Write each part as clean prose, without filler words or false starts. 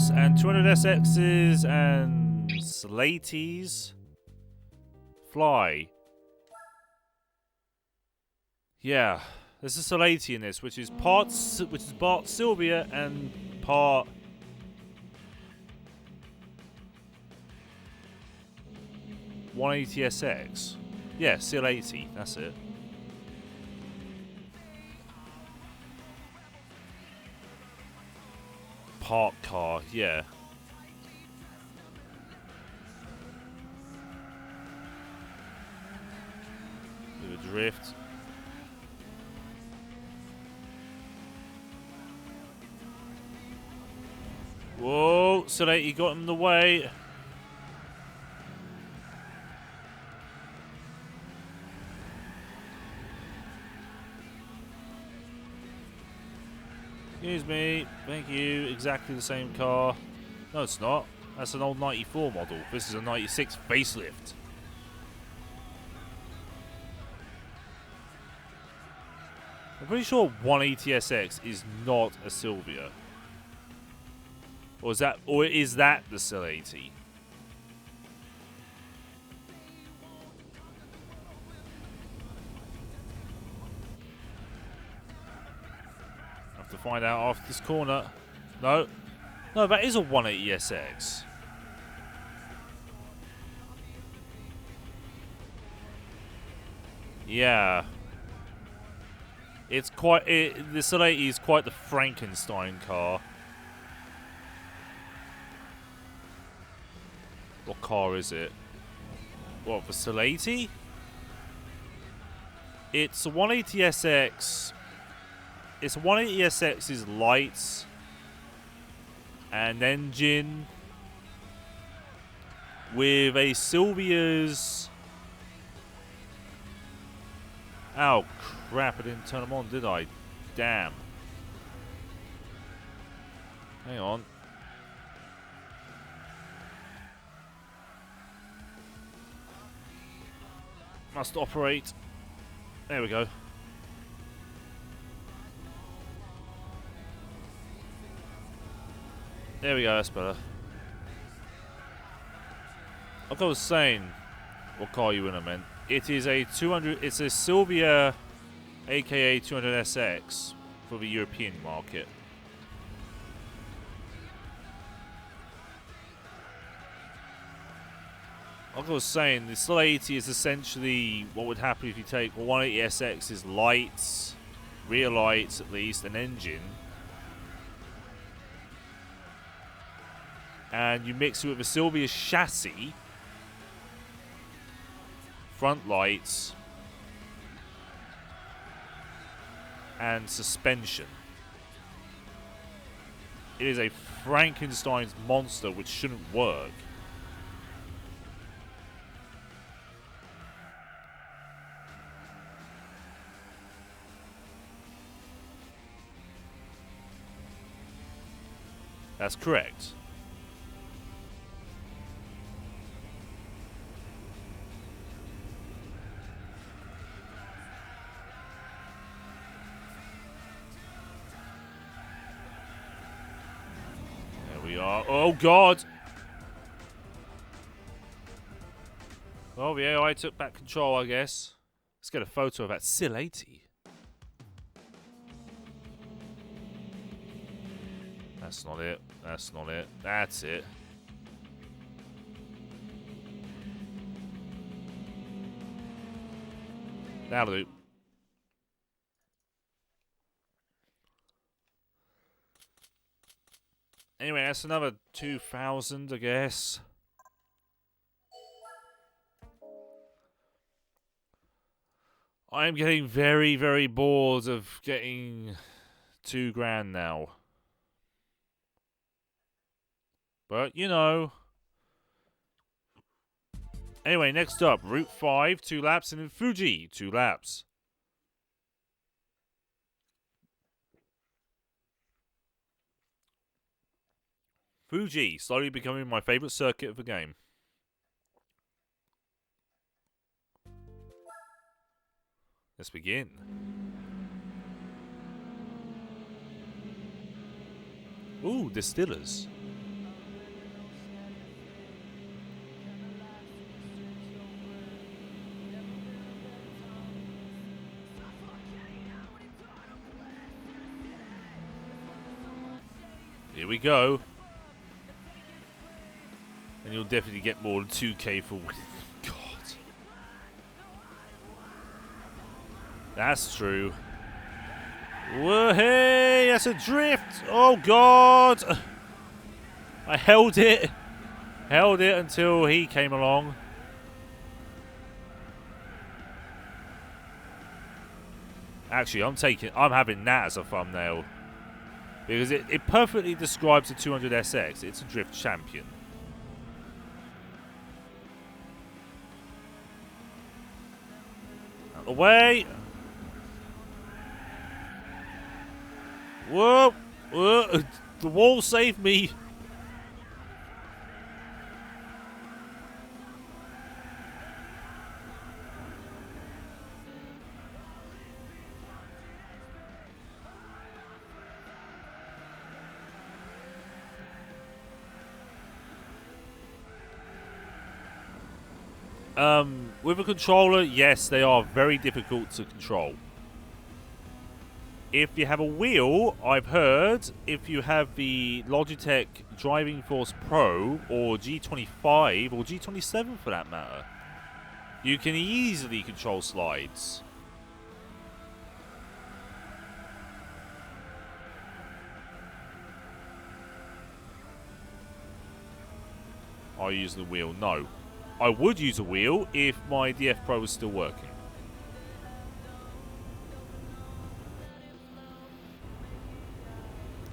Silvias and 200SXs and Sileighties fly. Yeah, there's a Sileighty in this, which is part Silvia and part (180SX). Yeah, Sileighty, that's it. Park car, yeah. Bit of a drift. Whoa, Sileighty got in the way. Excuse me, thank you, exactly the same car. No, it's not. That's an old 94 model. This is a 96 facelift. I'm pretty sure 180SX is not a Silvia. Or is that the Sileighty? To find out after this corner. No, that is a 180SX. Yeah, it's quite. The Sileighty is quite the Frankenstein car. What car is it? What, the Sileighty? It's a 180SX. It's 180SX's lights and engine with a Silvia's. Oh crap! I didn't turn them on, did I? Damn. Hang on. Must operate. There we go. There we go, that's better. Like I was saying, what car you in, I meant. It is a 200, it's a Silvia, aka 200SX, for the European market. Like I was saying, the Sileighty is essentially what would happen if you take 180SX's lights, rear lights at least, an engine, and you mix it with a Silvia chassis, front lights, and suspension. It is a Frankenstein's monster which shouldn't work. That's correct. Oh God! Oh yeah, I took back control, I guess. Let's get a photo of that Sileighty. That's not it. That's not it. That's it. That'll do. Anyway, that's another 2,000, I guess. I am getting very, very bored of getting $2,000 now. But, you know. Anyway, next up, Route 5, 2 laps, and then Fuji, 2 laps. Fuji, slowly becoming my favourite circuit of the game. Let's begin. Ooh, distillers. Here we go. And you'll definitely get more than 2K for winning. God. That's true. Whoa, hey, that's a drift. Oh, God. I held it. Held it until he came along. Actually, I'm having that as a thumbnail. Because it perfectly describes the 200SX. It's a drift champion. Out the way. Whoa. Whoa. The wall saved me. With a controller, yes, they are very difficult to control. If you have a wheel, I've heard, if you have the Logitech Driving Force Pro, or G25, or G27 for that matter, you can easily control slides. I use the wheel, no. I would use a wheel if my DF Pro was still working.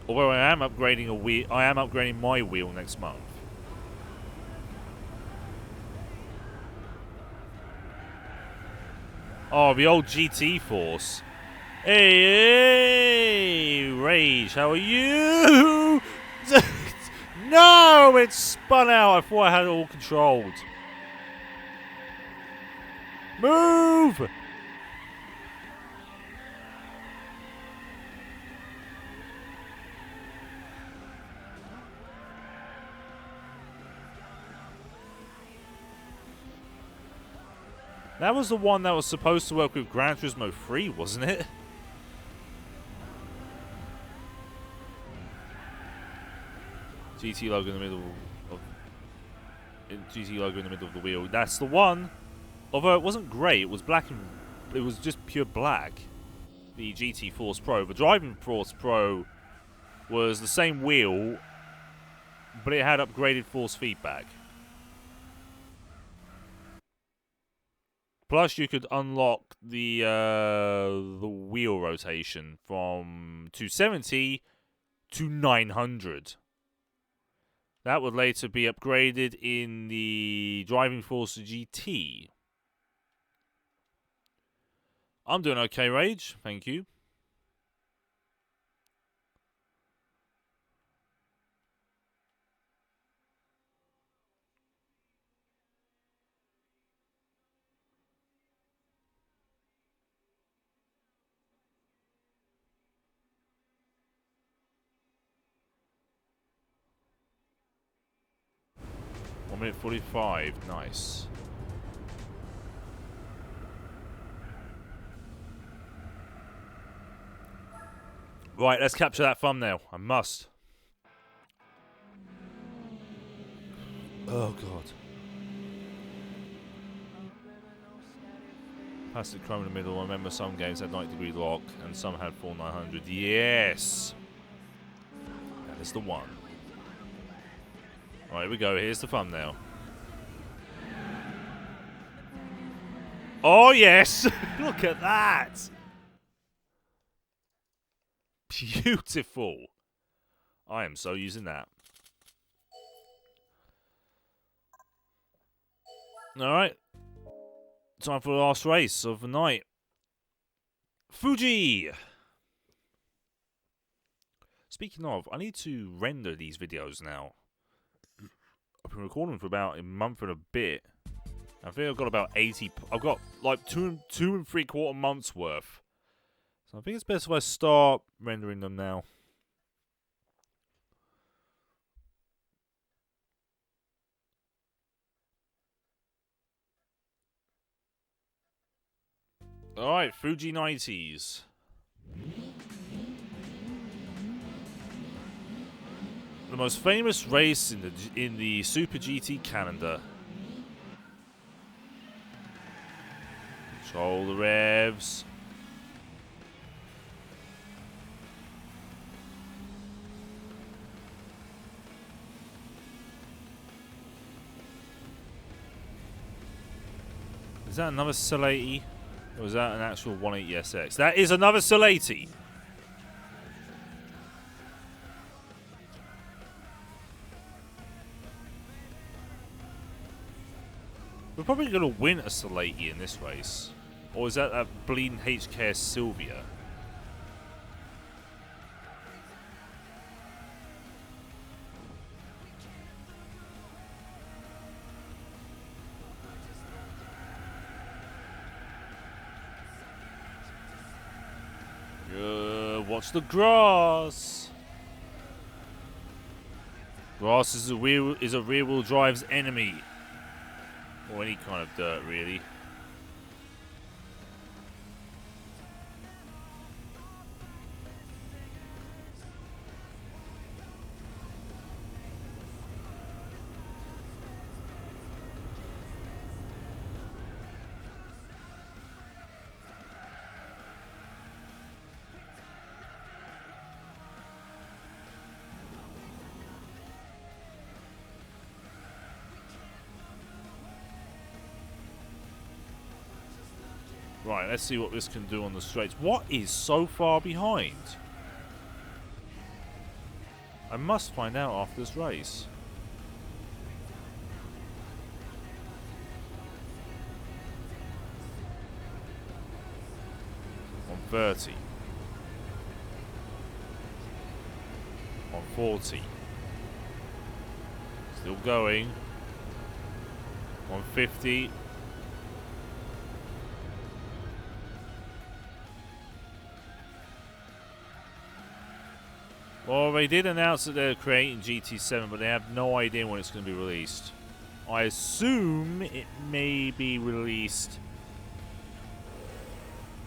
Although I am upgrading a wheel, I am upgrading my wheel next month. Oh, the old GT Force. Hey, Rage, how are you? No, it spun out. I thought I had it all controlled. Move! That was the one that was supposed to work with Gran Turismo 3, wasn't it? GT logo in the middle of GT logo in the middle of the wheel. That's the one. Although it wasn't grey, it was black and it was just pure black. The GT Force Pro. The Driving Force Pro was the same wheel, but it had upgraded force feedback. Plus, you could unlock the wheel rotation from 270 to 900. That would later be upgraded in the Driving Force GT. I'm doing okay, Rage. Thank you. Minute 45, nice. Right, let's capture that thumbnail. I must. Oh god. Plastic chrome in the middle. I remember some games had 90-degree lock and some had full 900. Yes! That is the one. Alright, here we go. Here's the thumbnail. Oh, yes! Look at that! Beautiful. I am so using that. Alright. Time for the last race of the night. Fuji! Speaking of, I need to render these videos now. I've been recording for about a month and a bit. I think I've got about 80. I've got like two and 3/4 months worth. So I think it's best if I start rendering them now. Alright, Fuji 90s. The most famous race in the Super GT calendar. Control the revs. Is that another Sileighty? Or is that an actual 180SX? That is another Sileighty! We're probably going to win a Sileighty in this race. Or is that bleeding HKS Silvia? Watch the grass. Grass is a rear-wheel drive's enemy, or any kind of dirt, really. Right, let's see what this can do on the straights. What is so far behind? I must find out after this race. On 30. On 40. Still going. On 50. Well, they did announce that they're creating GT7, but they have no idea when it's going to be released. I assume it may be released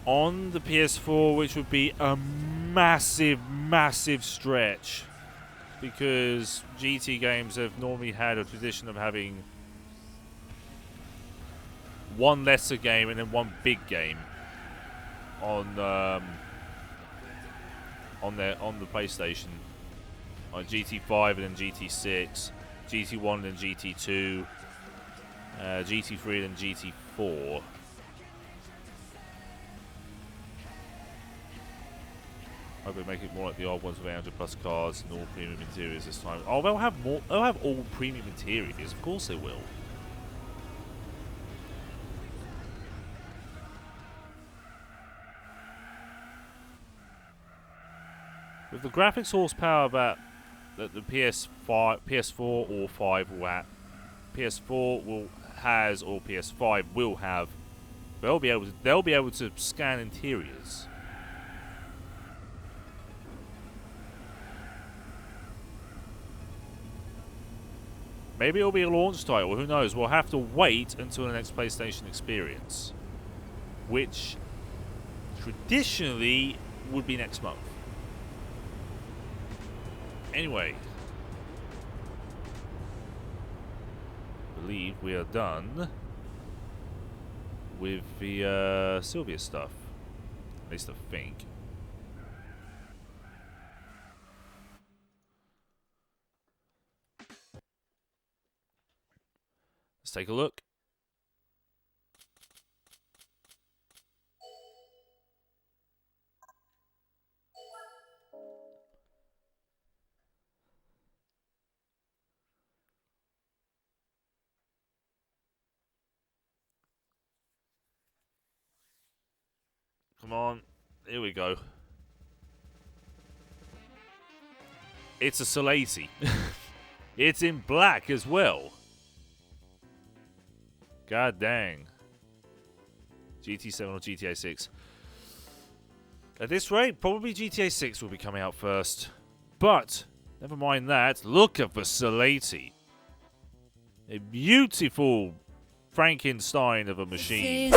on the PS4, which would be a massive, massive stretch. Because GT games have normally had a tradition of having one lesser game and then one big game on the PlayStation, on GT5 and then GT6, GT1 and then GT2, GT3 and then GT4. Hope they make it more like the old ones with 800 plus cars and all premium interiors this time. Oh, they'll have more. They'll have all premium interiors. Of course they will. With the graphics horsepower that the PS4 or 5 will have, PS4 has or PS5 will have, they'll be able to scan interiors. Maybe it'll be a launch title. Who knows? We'll have to wait until the next PlayStation experience, which traditionally would be next month. Anyway, I believe we are done with the Silvia stuff. At least I think. Let's take a look. Come on, here we go. It's a Sileighty. It's in black as well. God dang. GT7 or GTA 6. At this rate, probably GTA 6 will be coming out first. But, never mind that, look at the Sileighty. A beautiful Frankenstein of a machine.